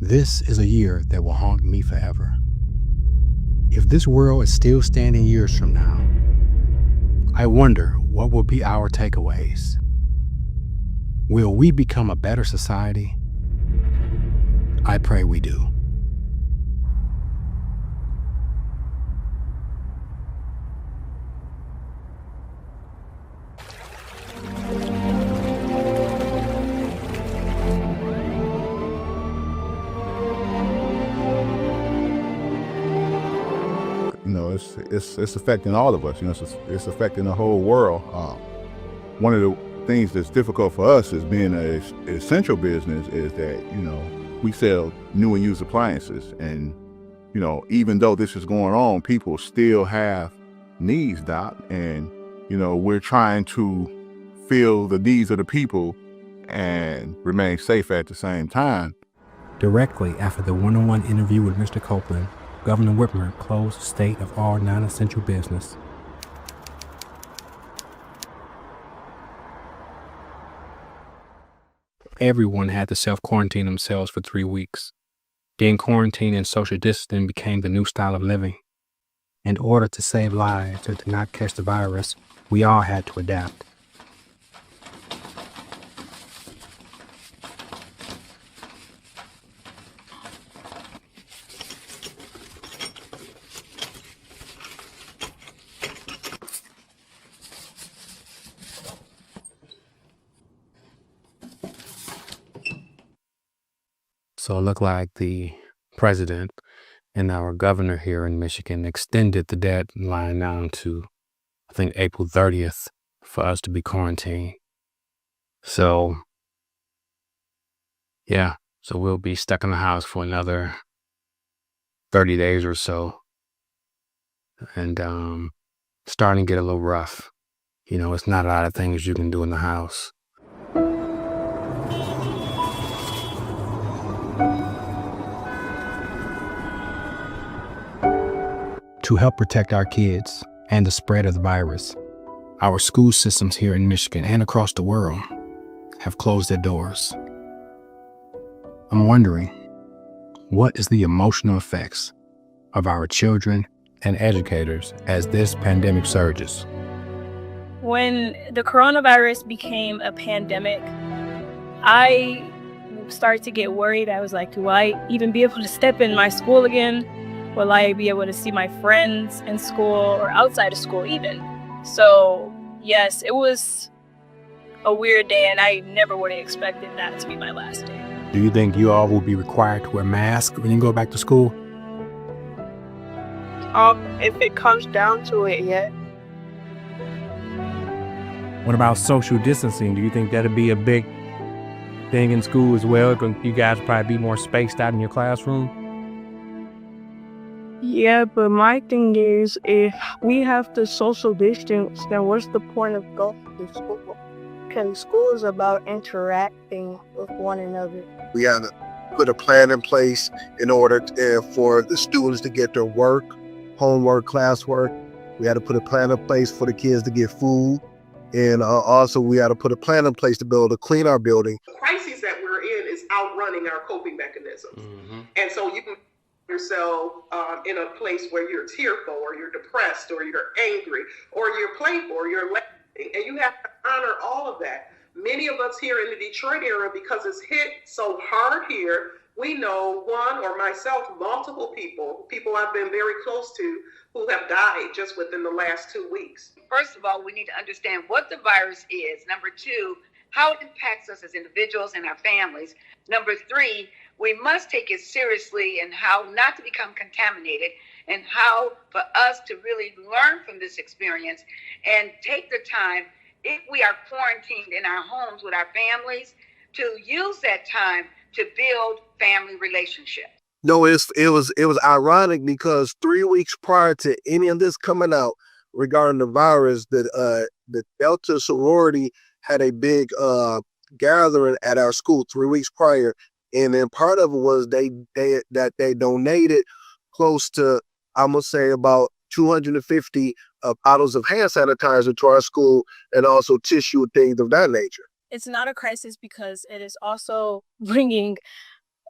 This is a year that will haunt me forever. If this world is still standing years from now, I wonder what will be our takeaways. Will we become a better society? I pray we do. You know, it's affecting all of us. You know, it's affecting the whole world. One of the things that's difficult for us as being an essential business is that, you know, we sell new and used appliances, and you know, even though this is going on, people still have needs, Doc, and you know, we're trying to fill the needs of the people and remain safe at the same time. Directly after the one-on-one interview with Mr. Copeland, Governor Whitmer closed state of all non-essential business. Everyone had to self-quarantine themselves for 3 weeks. Being quarantined and social distancing became the new style of living. In order to save lives and to not catch the virus, we all had to adapt. So it looked like the president and our governor here in Michigan extended the deadline down to, I think, April 30th for us to be quarantined. So, yeah, so we'll be stuck in the house for another 30 days or so. And starting to get a little rough. You know, it's not a lot of things you can do in the house. To help protect our kids and the spread of the virus, our school systems here in Michigan and across the world have closed their doors. I'm wondering, what is the emotional effects of our children and educators as this pandemic surges? When the coronavirus became a pandemic, I started to get worried. I was like, do I even be able to step in my school again? Will I be able to see my friends in school or outside of school even? So yes, it was a weird day, and I never would have expected that to be my last day. Do you think you all will be required to wear masks when you go back to school? If it comes down to it, yeah. What about social distancing? Do you think that'd be a big thing in school as well? You guys probably be more spaced out in your classroom? Yeah, but my thing is, if we have to social distance, then what's the point of going to school? Because school is about interacting with one another. We had to put a plan in place in order for the students to get their work, homework, classwork. We had to put a plan in place for the kids to get food. And also we had to put a plan in place to be able to clean our building. The crisis that we're in is outrunning our coping mechanisms. Mm-hmm. And so you can yourself in a place where you're tearful or you're depressed or you're angry or you're playful or you're laughing, and you have to honor all of that. Many of us here in the Detroit area, because it's hit so hard here, we know one, or myself, multiple people I've been very close to, who have died just within the last 2 weeks. First of all, we need to understand what the virus is. Number two, how it impacts us as individuals and our families. Number three, we must take it seriously and how not to become contaminated, and how for us to really learn from this experience and take the time, if we are quarantined in our homes with our families, to use that time to build family relationships. No, it was ironic because 3 weeks prior to any of this coming out regarding the virus, the Delta sorority had a big gathering at our school 3 weeks prior, and then part of it was they donated close to, I'm gonna say, about 250 bottles of hand sanitizer to our school, and also tissue and things of that nature. It's not a crisis because it is also bringing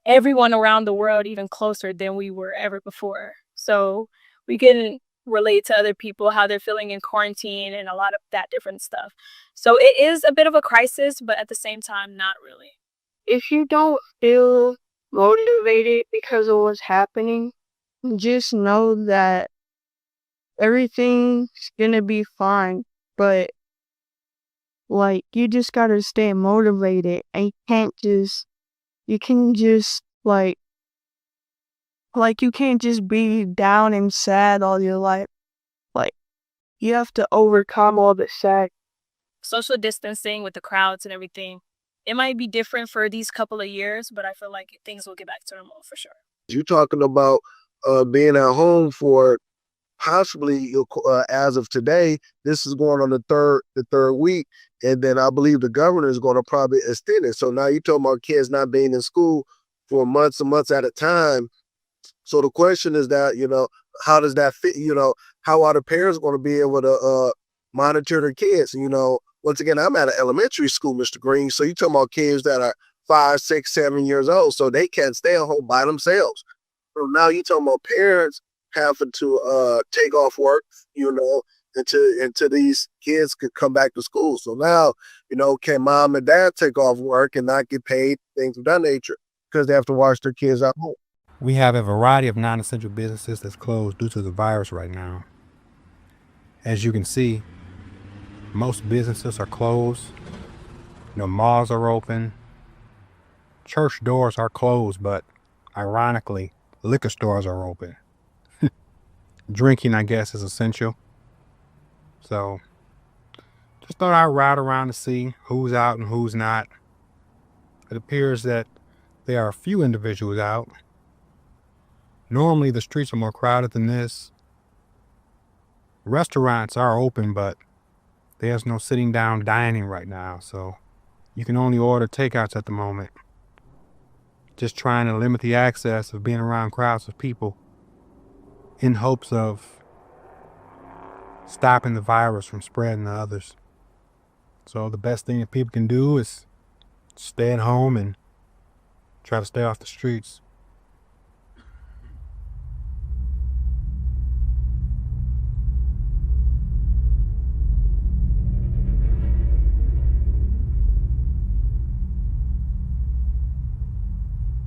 everyone around the world even closer than we were ever before. So we can relate to other people, how they're feeling in quarantine and a lot of that different stuff. So it is a bit of a crisis, but at the same time, not really. If you don't feel motivated because of what's happening, just know that everything's gonna be fine. But like, you just gotta stay motivated, and you can just you can't just be down and sad all your life. Like, you have to overcome all the sad. Social distancing with the crowds and everything, it might be different for these couple of years, but I feel like things will get back to normal for sure. You talking about being at home for possibly as of today, this is going on the third week, and then I believe the governor is going to probably extend it. So now you're talking about kids not being in school for months and months at a time. So the question is that, how does that fit? How are the parents going to be able to monitor their kids? Once again, I'm at an elementary school, Mr. Green. So you're talking about kids that are 5, 6, 7 years old, so they can't stay at home by themselves. So now you're talking about parents having to take off work, until these kids could come back to school. So now, can mom and dad take off work and not get paid, things of that nature, because they have to watch their kids at home? We have a variety of non-essential businesses that's closed due to the virus right now. As you can see, most businesses are closed. Malls are open. Church doors are closed, but ironically, liquor stores are open. Drinking, I guess, is essential. So just thought I'd ride around to see who's out and who's not. It appears that there are a few individuals out. Normally, the streets are more crowded than this. Restaurants are open, but there's no sitting down dining right now, so you can only order takeouts at the moment. Just trying to limit the access of being around crowds of people in hopes of stopping the virus from spreading to others. So the best thing that people can do is stay at home and try to stay off the streets.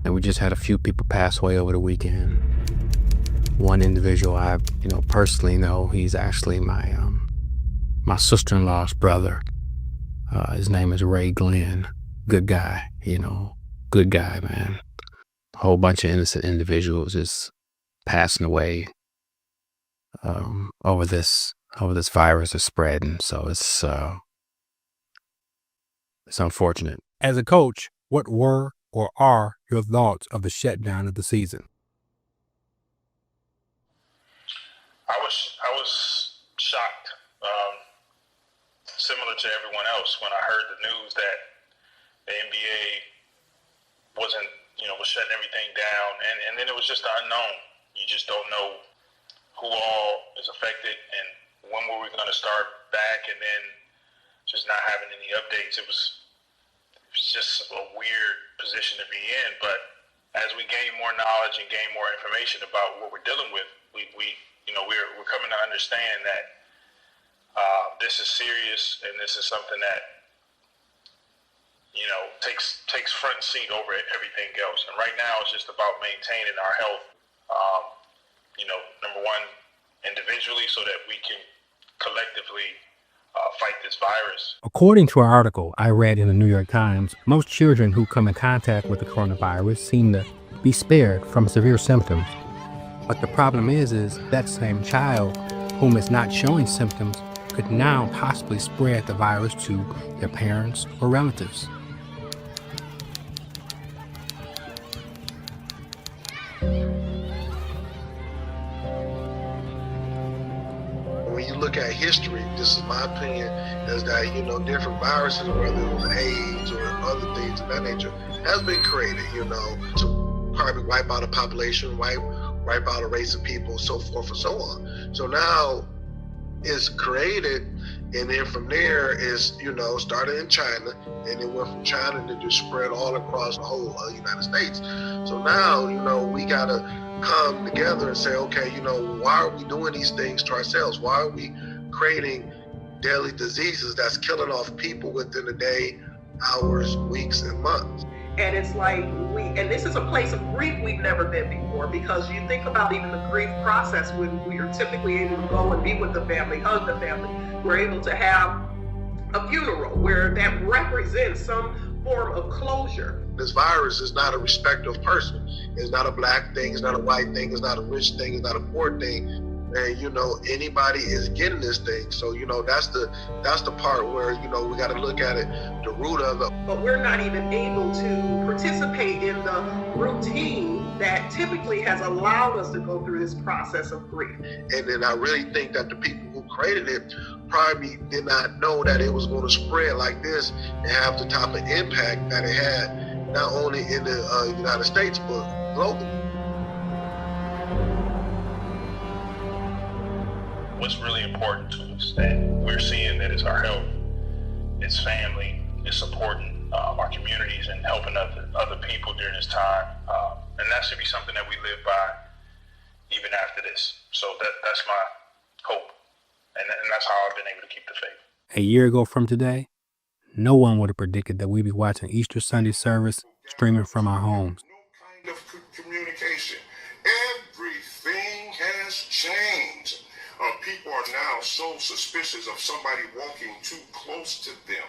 And we just had a few people pass away over the weekend. One individual I, personally know, he's actually my sister-in-law's brother. His name is Ray Glenn. Good guy, good guy, man. A whole bunch of innocent individuals is passing away over this virus is spreading. So it's unfortunate. As a coach, what were or are your thoughts of the shutdown of the season? I was shocked, similar to everyone else, when I heard the news that the NBA wasn't, was shutting everything down, and then it was just the unknown. You just don't know who all is affected and when were we going to start back, and then just not having any updates. It was just a weird position to be in, but as we gain more knowledge and gain more information about what we're dealing with, we're coming to understand that this is serious, and this is something that takes front seat over everything else. And right now, it's just about maintaining our health. Number one, individually, so that we can collectively fight this virus. According to an article I read in the New York Times, most children who come in contact with the coronavirus seem to be spared from severe symptoms. But the problem is that same child whom is not showing symptoms could now possibly spread the virus to their parents or relatives. When you look at history, this is my opinion, is that, different viruses, whether it was AIDS or other things of that nature, has been created, to probably wipe out a population, wipe out a race of people, so forth and so on. So now it's created, And then from there is, started in China, and it went from China and it just spread all across the whole United States. So now, we got to come together and say, okay, why are we doing these things to ourselves? Why are we creating deadly diseases that's killing off people within a day, hours, weeks, and months? And it's like and this is a place of grief we've never been before, because you think about even the grief process when we are typically able to go and be with the family, hug the family. We're able to have a funeral where that represents some form of closure. This virus is not a respect of person. It's not a black thing, it's not a white thing, it's not a rich thing, it's not a poor thing. And anybody is getting this thing. So that's the part where we got to look at it, the root of it. But we're not even able to participate in the routine that typically has allowed us to go through this process of grief. And then I really think that the people who created it probably did not know that it was going to spread like this and have the type of impact that it had, not only in the United States but globally. What's really important to us that we're seeing that it's our health, it's family, it's supporting our communities and helping other people during this time. And that should be something that we live by even after this. So that's my hope. And that's how I've been able to keep the faith. A year ago from today, no one would have predicted that we'd be watching Easter Sunday service streaming from our homes. No kind of communication. Everything has changed. People are now so suspicious of somebody walking too close to them.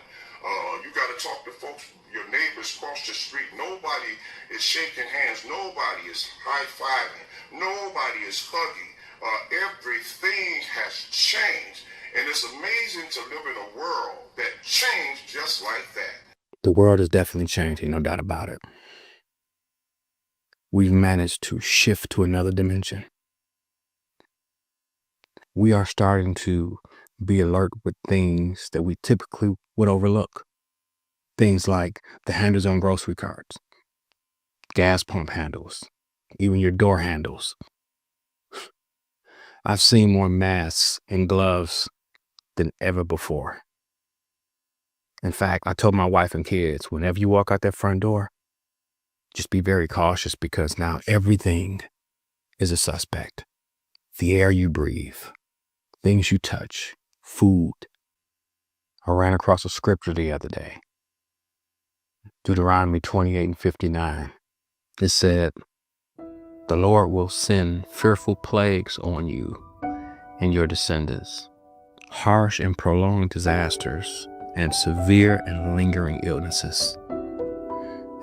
You got to talk to folks, your neighbors across the street. Nobody is shaking hands. Nobody is high-fiving. Nobody is hugging. Everything has changed. And it's amazing to live in a world that changed just like that. The world is definitely changing, no doubt about it. We've managed to shift to another dimension. We are starting to be alert with things that we typically would overlook. Things like the handles on grocery carts, gas pump handles, even your door handles. I've seen more masks and gloves than ever before. In fact, I told my wife and kids, whenever you walk out that front door, just be very cautious, because now everything is a suspect. The air you breathe, things you touch, food. I ran across a scripture the other day. Deuteronomy 28:59. It said, "The Lord will send fearful plagues on you and your descendants, harsh and prolonged disasters, and severe and lingering illnesses."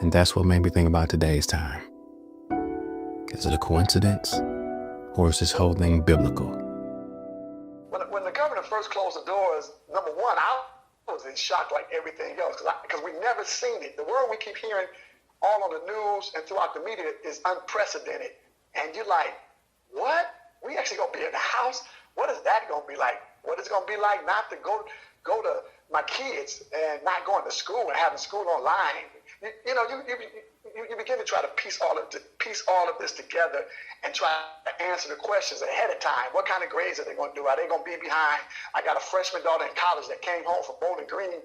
And that's what made me think about today's time. Is it a coincidence, or is this whole thing biblical? When the governor first closed the doors, number one, I was in shock like everything else, because we never seen it. The word we keep hearing all on the news and throughout the media is unprecedented. And you're like, what? We actually gonna be in the house? What is that gonna be like? What is it gonna be like not to go to my kids and not going to school and having school online? You begin to try to piece all of this together and try to answer the questions ahead of time. What kind of grades are they going to do? Are they going to be behind? I got a freshman daughter in college that came home from Bowling Green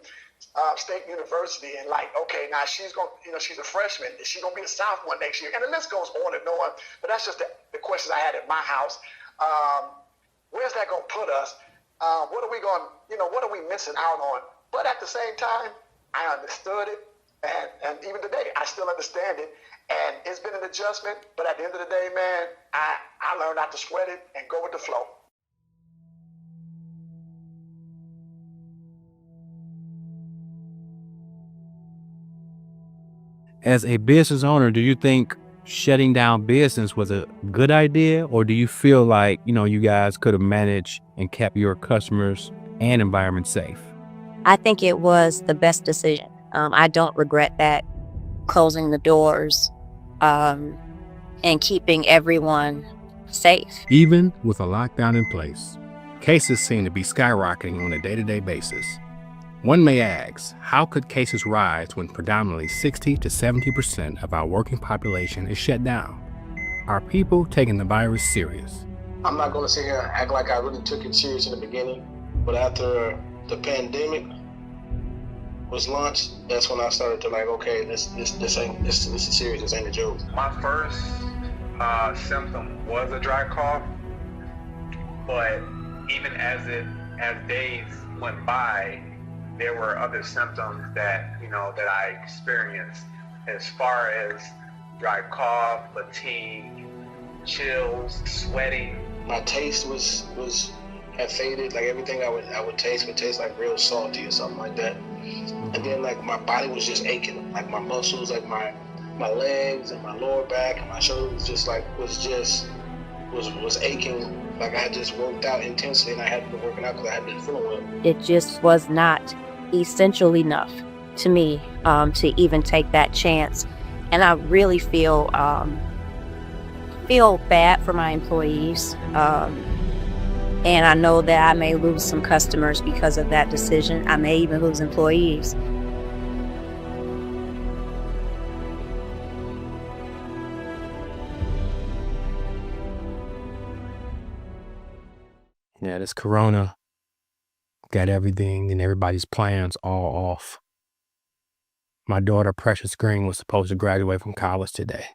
State University, and okay, now she's going, she's a freshman. Is she going to be a sophomore next year? And the list goes on and on. But that's just the questions I had at my house. Where's that going to put us? What are we going? What are we missing out on? But at the same time, I understood it. And even today, I still understand it. And it's been an adjustment. But at the end of the day, man, I learned not to sweat it and go with the flow. As a business owner, do you think shutting down business was a good idea? Or do you feel like, you guys could have managed and kept your customers and environment safe? I think it was the best decision. I don't regret that, closing the doors and keeping everyone safe. Even with a lockdown in place, cases seem to be skyrocketing on a day-to-day basis. One may ask, how could cases rise when predominantly 60 to 70% of our working population is shut down? Are people taking the virus serious? I'm not going to sit here and act like I really took it serious in the beginning, but after the pandemic was launched, that's when I started to like, okay, this is serious. This ain't a joke. My first symptom was a dry cough, but even as days went by, there were other symptoms that I experienced, as far as dry cough, fatigue, chills, sweating. My taste had faded. Like everything I would taste would taste like real salty or something like that. And then like my body was just aching, like my muscles, like my legs and my lower back and my shoulders was aching. Like I had just worked out intensely and I hadn't been working out because I hadn't been feeling well. It just was not essential enough to me to even take that chance. And I really feel bad for my employees. And I know that I may lose some customers because of that decision. I may even lose employees. Yeah, this corona got everything and everybody's plans all off. My daughter, Precious Green, was supposed to graduate from college today.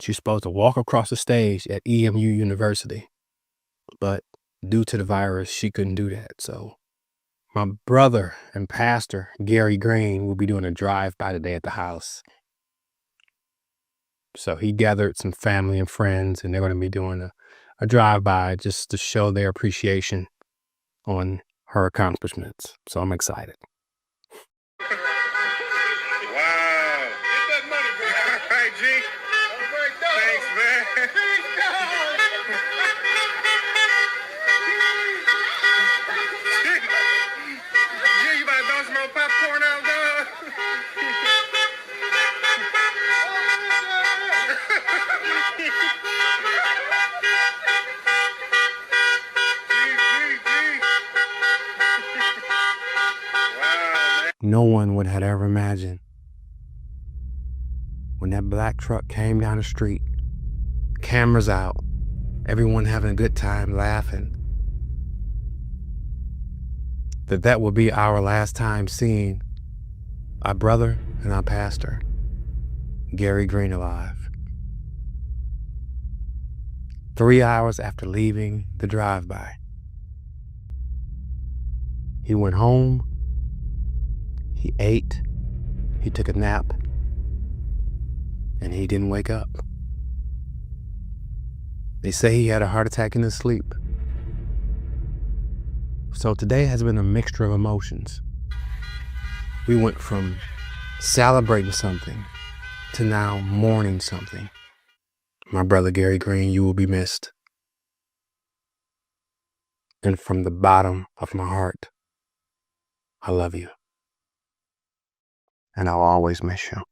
She's supposed to walk across the stage at EMU University. But due to the virus, she couldn't do that. So my brother and pastor, Gary Green, will be doing a drive-by today at the house. So he gathered some family and friends, and they're going to be doing a drive-by just to show their appreciation on her accomplishments. So I'm excited. Wow. Get that money, bro. All right, G. Thanks, man. G, you about to throw some more popcorn out, dog? No one would have ever imagined when that black truck came down the street, cameras out, everyone having a good time laughing, that would be our last time seeing our brother and our pastor, Gary Green, alive. 3 hours after leaving the drive-by, he went home, he ate, he took a nap, and he didn't wake up. They say he had a heart attack in his sleep. So today has been a mixture of emotions. We went from celebrating something to now mourning something. My brother Gary Green, you will be missed. And from the bottom of my heart, I love you. And I'll always miss you.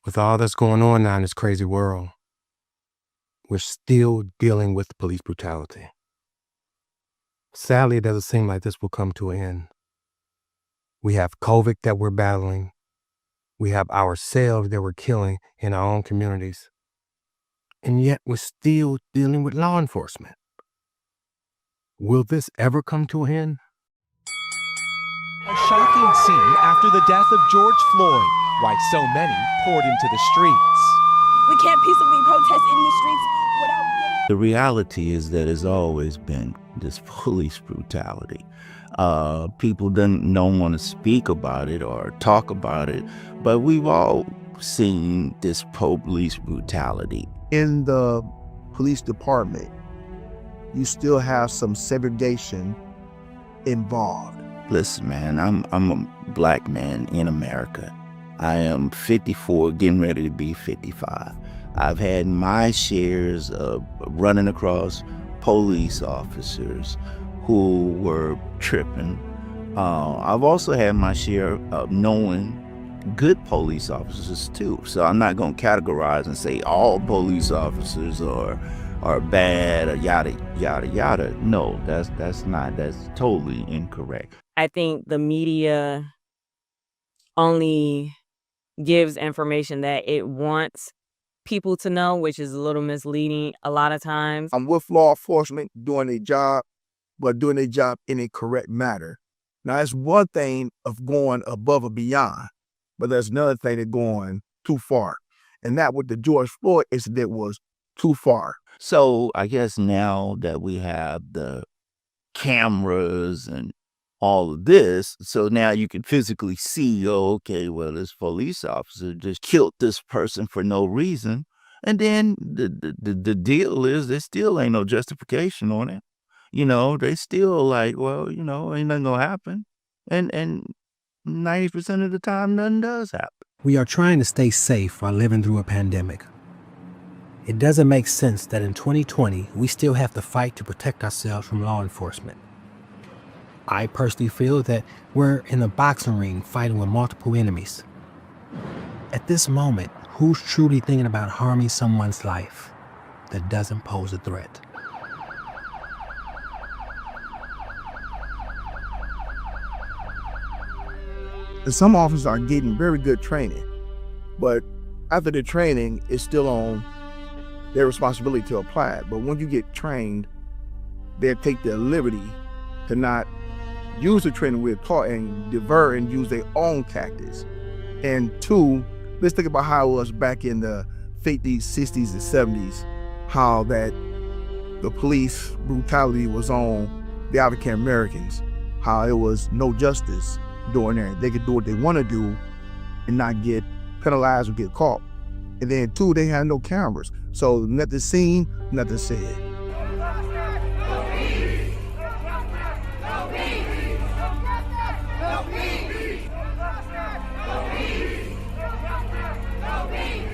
With all that's going on now in this crazy world, we're still dealing with police brutality. Sadly, it doesn't seem like this will come to an end. We have COVID that we're battling. We have ourselves that we're killing in our own communities. And yet we're still dealing with law enforcement. Will this ever come to an end? A shocking scene after the death of George Floyd, why so many poured into the streets. We can't peaceably protest in the streets without... The reality is that there's always been this police brutality. People don't want to speak about it or talk about it, but we've all seeing this police brutality. In the police department, you still have some segregation involved. Listen, man, I'm a black man in America. I am 54, getting ready to be 55. I've had my shares of running across police officers who were tripping. I've also had my share of knowing good police officers too. So I'm not going to categorize and say all police officers are bad or yada yada yada. No, that's totally incorrect. I think the media only gives information that it wants people to know, which is a little misleading a lot of times. I'm with law enforcement doing a job, but doing a job in a correct manner. Now, it's one thing of going above and beyond, but there's another thing of going too far. And that with the George Floyd incident was too far. So I guess now that we have the cameras and all of this, so now you can physically see, oh, okay, well, this police officer just killed this person for no reason. And then the deal is there still ain't no justification on it. You know, they still like, well, you know, ain't nothing gonna happen. And 90% of the time, nothing does happen. We are trying to stay safe while living through a pandemic. It doesn't make sense that in 2020, we still have to fight to protect ourselves from law enforcement. I personally feel that we're in a boxing ring fighting with multiple enemies. At this moment, who's truly thinking about harming someone's life that doesn't pose a threat? And some officers are getting very good training, but after the training, it's still on their responsibility to apply it. But when you get trained, they take their liberty to not use the training we're taught and divert and use their own tactics. And two, let's think about how it was back in the 50s, 60s, and 70s, how that the police brutality was on the African Americans, how it was no justice doing there. They could do what they want to do and not get penalized or get caught. And then two, they had no cameras. So nothing seen, nothing said.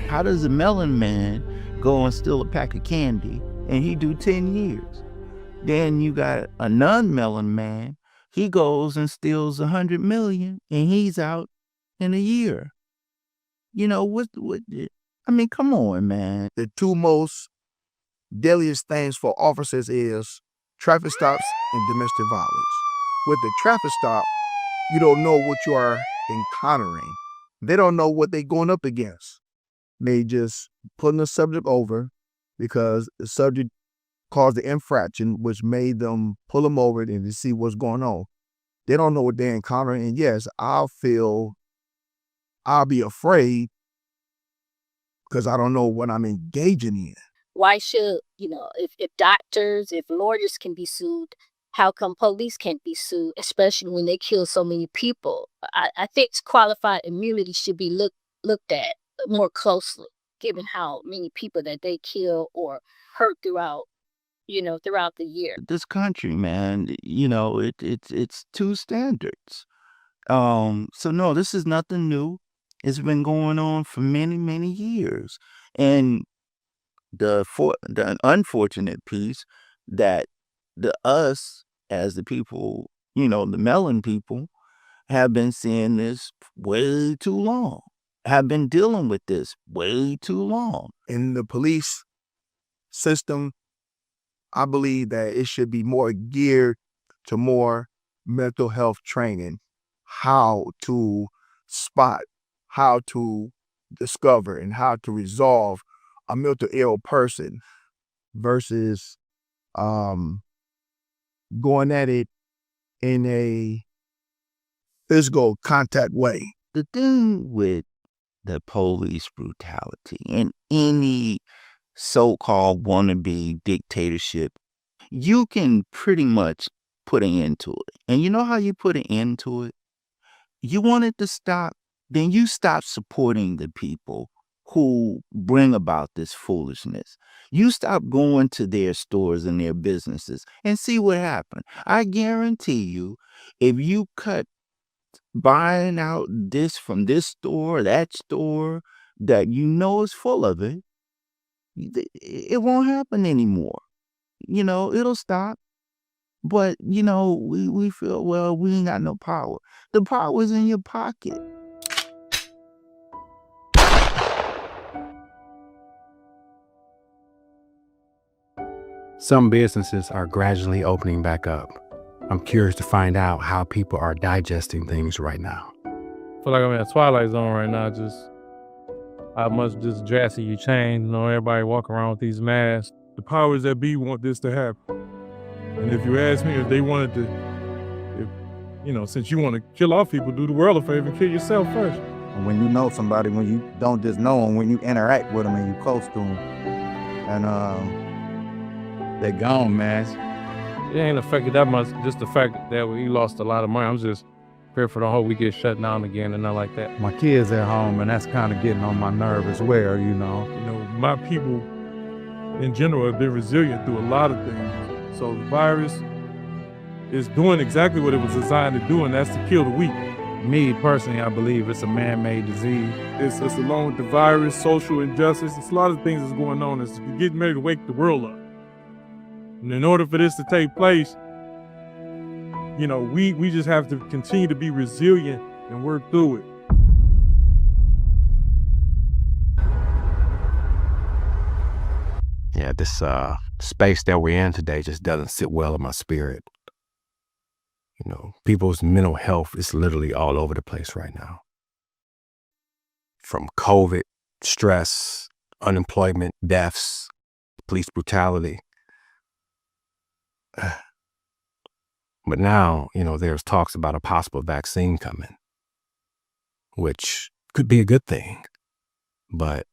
How does a melon man go and steal a pack of candy and he do 10 years? Then you got a non-melon man, he goes and steals 100 million and he's out in a year. You know, I mean, come on, man. The two most deadliest things for officers is traffic stops and domestic violence. With the traffic stop, you don't know what you are encountering. They don't know what they're going up against. They just putting the subject over because the subject caused the infraction, which made them pull them over and to see what's going on. They don't know what they're encountering. And yes, I'll be afraid because I don't know what I'm engaging in. Why should, if doctors, if lawyers can be sued, how come police can't be sued, especially when they kill so many people? I think qualified immunity should be looked at more closely, given how many people that they kill or hurt throughout the year. This country, man, it's two standards. So no, this is nothing new. It's been going on for many, many years. And the unfortunate piece that us as the people, the melon people, have been seeing this way too long, have been dealing with this way too long. In the police system, I believe that it should be more geared to more mental health training, how to spot, how to discover, and how to resolve a mental ill person versus going at it in a physical contact way. The thing with the police brutality and any so-called wannabe dictatorship, you can pretty much put an end to it. And you know how you put an end to it? You want it to stop, then you stop supporting the people who bring about this foolishness. You stop going to their stores and their businesses and see what happens. I guarantee you, if you cut buying out this from this store, that store that you know is full of it, it won't happen anymore. It'll stop. But, we feel, well, we ain't got no power. The power is in your pocket. Some businesses are gradually opening back up. I'm curious to find out how people are digesting things right now. I feel like I'm in a twilight zone right now. Just how much just drastically changed. Everybody walking around with these masks. The powers that be want this to happen. And if you ask me if they wanted to, since you want to kill off people, do the world a favor and kill yourself first. When you know somebody, when you don't just know them, when you interact with them and you close to them, and they're gone, man. It ain't affected that much. Just the fact that we lost a lot of money. I'm just fearful the whole we get shut down again and nothing like that. My kids at home, and that's kind of getting on my nerve as well, My people in general have been resilient through a lot of things. So the virus is doing exactly what it was designed to do, and that's to kill the weak. Me, personally, I believe it's a man-made disease. It's along with the virus, social injustice. It's a lot of things that's going on. It's getting ready to wake the world up. And in order for this to take place, we just have to continue to be resilient and work through it. Yeah, this space that we're in today just doesn't sit well in my spirit. People's mental health is literally all over the place right now. From COVID, stress, unemployment, deaths, police brutality. But now, there's talks about a possible vaccine coming, which could be a good thing. But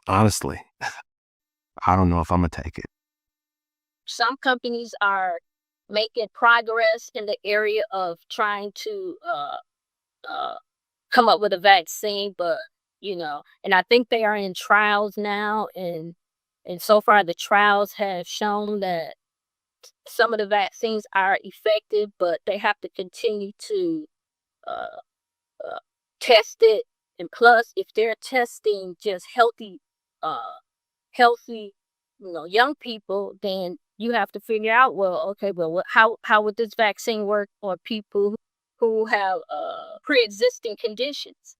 honestly, I don't know if I'm going to take it. Some companies are making progress in the area of trying to come up with a vaccine, but and I think they are in trials now, and so far the trials have shown that some of the vaccines are effective, but they have to continue to test it. And plus, if they're testing just healthy young people, then you have to figure out, how would this vaccine work on people who have pre-existing conditions?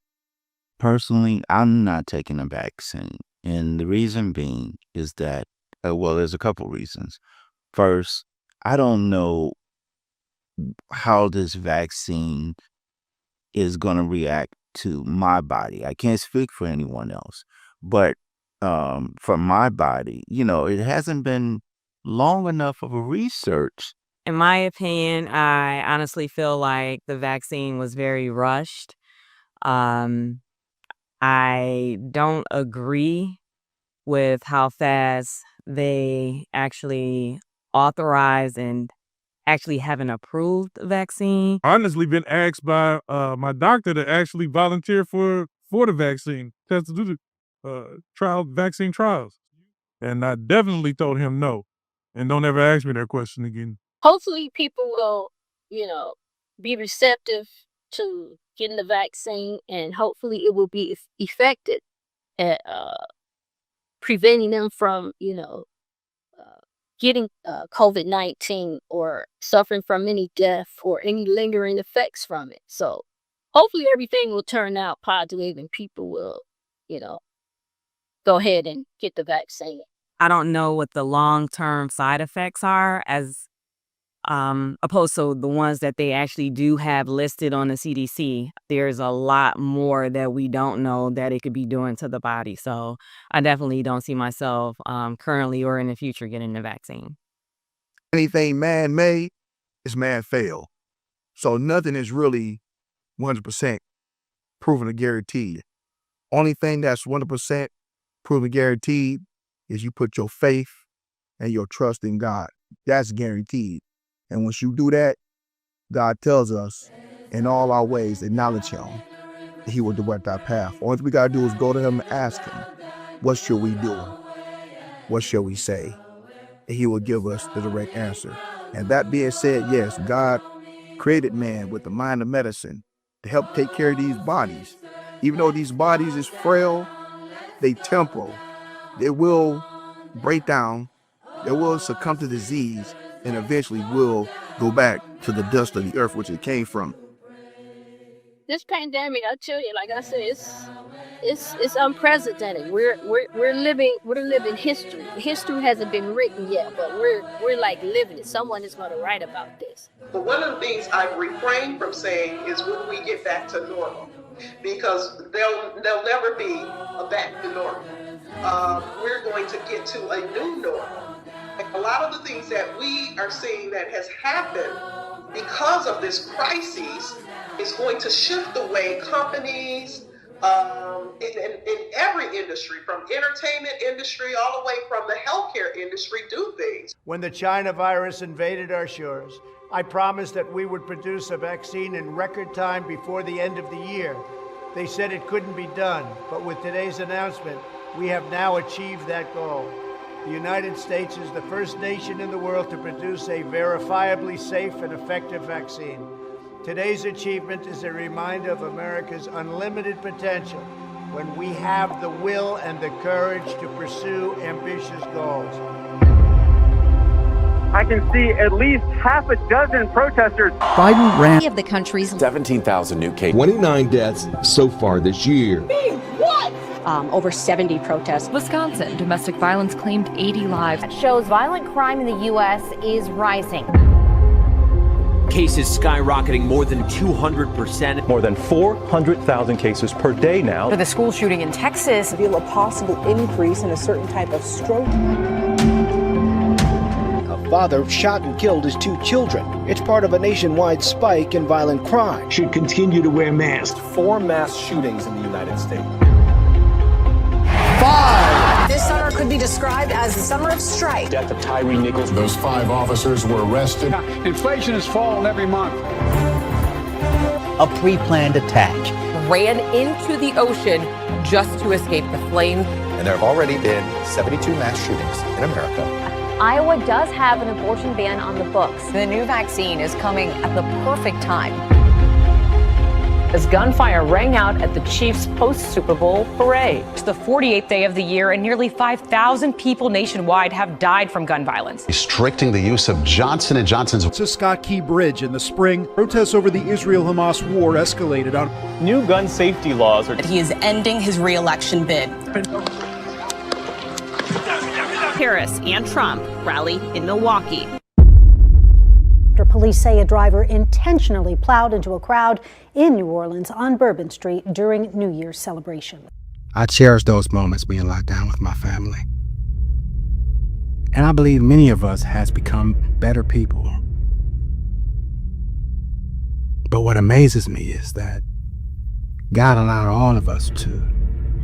Personally, I'm not taking a vaccine. And the reason being is that, there's a couple reasons. First, I don't know how this vaccine is going to react to my body. I can't speak for anyone else. But for my body, it hasn't been long enough of a research. In my opinion, I honestly feel like the vaccine was very rushed. I don't agree with how fast they actually authorized and actually have an approved vaccine. Honestly, been asked by my doctor to actually volunteer for the vaccine, to do the vaccine trials. And I definitely told him no. And don't ever ask me that question again. Hopefully people will, be receptive to getting the vaccine, and hopefully it will be effective at preventing them from, getting COVID-19 or suffering from any death or any lingering effects from it. So hopefully everything will turn out positive and people will, go ahead and get the vaccine. I don't know what the long-term side effects are as opposed to the ones that they actually do have listed on the CDC. There's a lot more that we don't know that it could be doing to the body. So I definitely don't see myself currently or in the future getting the vaccine. Anything man-made is man-failed. So nothing is really 100% proven or guaranteed. Only thing that's 100% proven guaranteed is you put your faith and your trust in God. That's guaranteed. And once you do that, God tells us, in all our ways, acknowledge Him, He will direct our path. All we got to do is go to him and ask him, what should we do? What shall we say? And he will give us the direct answer. And that being said, yes, God created man with the mind of medicine to help take care of these bodies. Even though these bodies is frail, they temporal. They will break down, they will succumb to disease, and eventually will go back to the dust of the earth which it came from. This pandemic, I tell you, like I said, it's unprecedented. We're living history. History hasn't been written yet, but we're like living it. Someone is going to write about this. But one of the things I've refrained from saying is when we get back to normal, because there'll never be a back to normal. We're going to get to a new normal. A lot of the things that we are seeing that has happened because of this crisis is going to shift the way companies in every industry, from entertainment industry all the way from the healthcare industry, do things. When the China virus invaded our shores, I promised that we would produce a vaccine in record time before the end of the year. They said it couldn't be done, but with today's announcement, we have now achieved that goal. The United States is the first nation in the world to produce a verifiably safe and effective vaccine. Today's achievement is a reminder of America's unlimited potential when we have the will and the courage to pursue ambitious goals. I can see at least half a dozen protesters. Biden ran of the country's 17,000 new cases, 29 deaths so far this year. What? Over 70 protests. Wisconsin, domestic violence claimed 80 lives. That shows violent crime in the U.S. is rising. Cases skyrocketing more than 200%. More than 400,000 cases per day now. For the school shooting in Texas, reveal a possible increase in a certain type of stroke. A father shot and killed his 2 children. It's part of a nationwide spike in violent crime. Should continue to wear masks. 4 mass shootings in the United States. 5. This summer could be described as the summer of strife. Death of Tyree Nichols. Those 5 officers were arrested. Inflation has fallen every month. A pre-planned attack. Ran into the ocean just to escape the flames. And there have already been 72 mass shootings in America. Iowa does have an abortion ban on the books. The new vaccine is coming at the perfect time, As gunfire rang out at the Chiefs' post-Super Bowl parade. It's the 48th day of the year, and nearly 5,000 people nationwide have died from gun violence. Restricting the use of Johnson & Johnson's. To Scott Key Bridge in the spring, protests over the Israel-Hamas war escalated on new gun safety laws. He is ending his re-election bid. Harris and Trump rally in Milwaukee. Police say a driver intentionally plowed into a crowd in New Orleans on Bourbon Street during New Year's celebration. I cherish those moments being locked down with my family. And I believe many of us has become better people. But what amazes me is that God allowed all of us to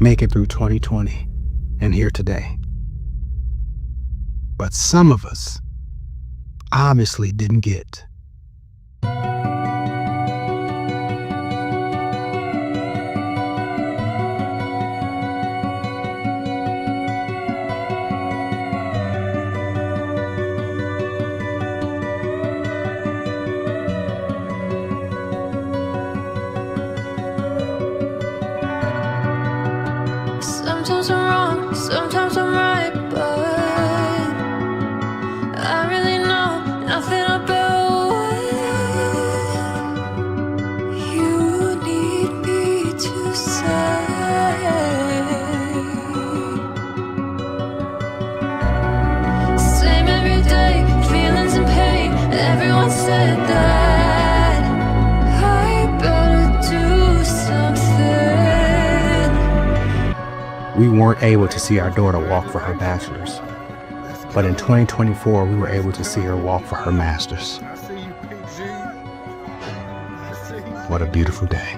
make it through 2020 and here today. But some of us obviously didn't get. Sometimes I'm wrong, sometimes I'm right, but I really know nothing about what you need me to say. Same every day, feelings and pain. Everyone said that I better do something. We weren't able to see our daughter walk for her bachelor's. But in 2024, we were able to see her walk for her master's. What a beautiful day.